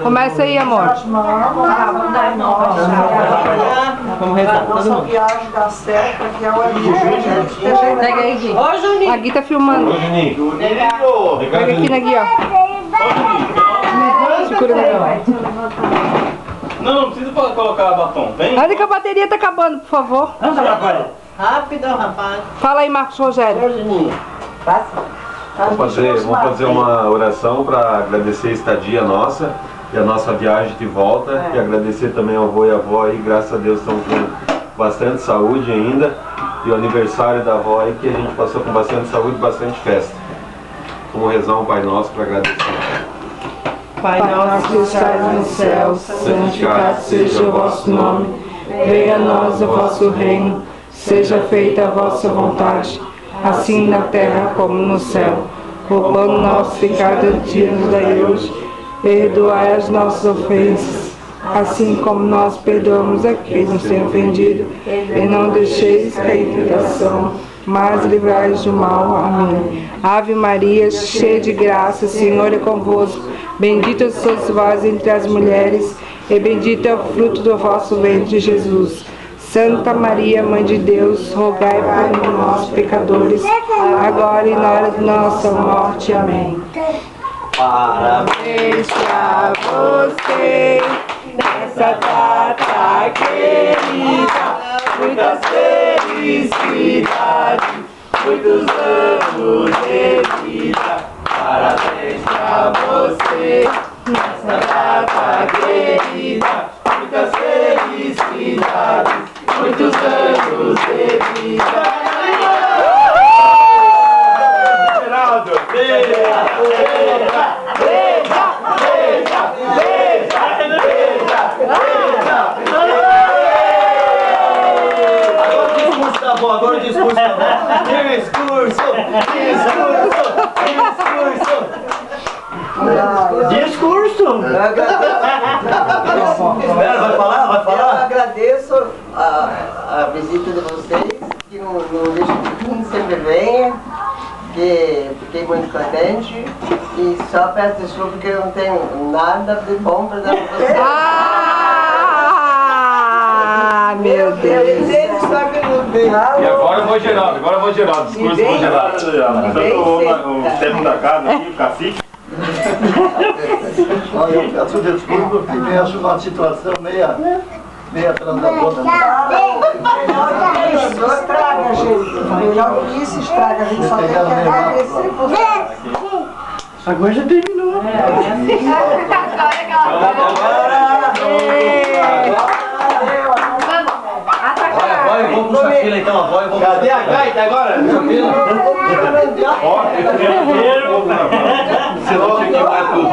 Começa aí, amor. Vamos rezar. Nossa viagem dá certo, aqui é o Pega aí, Gui. Ô, Juninho. A Gui tá filmando. Ô, Juninho. Pega aqui na Gui, ó. Segura aí. Não precisa colocar batom. Vem. Olha que a bateria tá acabando, por favor. Rápido, rapaz. Fala aí, Marcos Rogério. Vamos fazer uma oração para agradecer a estadia nossa e a nossa viagem de volta e agradecer também ao avô e a avó aí, graças a Deus estão com bastante saúde ainda, e o aniversário da avó aí que a gente passou com bastante saúde e bastante festa. Vamos rezar um Pai Nosso para agradecer. Pai nosso que estás no céu, santificado seja o vosso nome, venha a nós o vosso reino, seja feita a vossa vontade, assim na terra como no céu. O pão nosso de cada dia nos dai hoje, perdoai as nossas ofensas, assim como nós perdoamos a quem nos tem ofendido, e não deixeis cair em tentação, mas livrai-nos do mal. Amém. Ave Maria, cheia de graça, o Senhor é convosco. Bendita sois vós entre as mulheres, e bendito é o fruto do vosso ventre, Jesus. Santa Maria, Mãe de Deus, rogai por nós, pecadores, agora e na hora de nossa morte. Amém. Parabéns pra você, nessa data querida, muitas felicidades, muitos anos de vida. Parabéns pra você, nessa data querida, muitas felicidades, muitos anos de vida. Geraldo, beija, beija, beija, beija, beija, beija, beija. Agora o discurso da avó, agora o discurso da avó. Discurso! Vai falar? Eu agradeço a visita de vocês, que não deixa de vir, sempre venha, que fiquei muito contente e só peço desculpa porque eu não tenho nada de bom para dar para vocês. Ah, meu Deus! E agora eu vou Geraldo, discurso do Geraldo. O tempo da casa aqui, o cacique. Olha, eu peço desculpa porque me acho uma situação meia transaboda. Isso estraga, gente. Melhor que isso estraga, a gente só tem que agradecer por você. Agora já terminou. Vamos puxar a fila então, avó. Cadê a gaita agora? Senão tinha que ir mais tudo.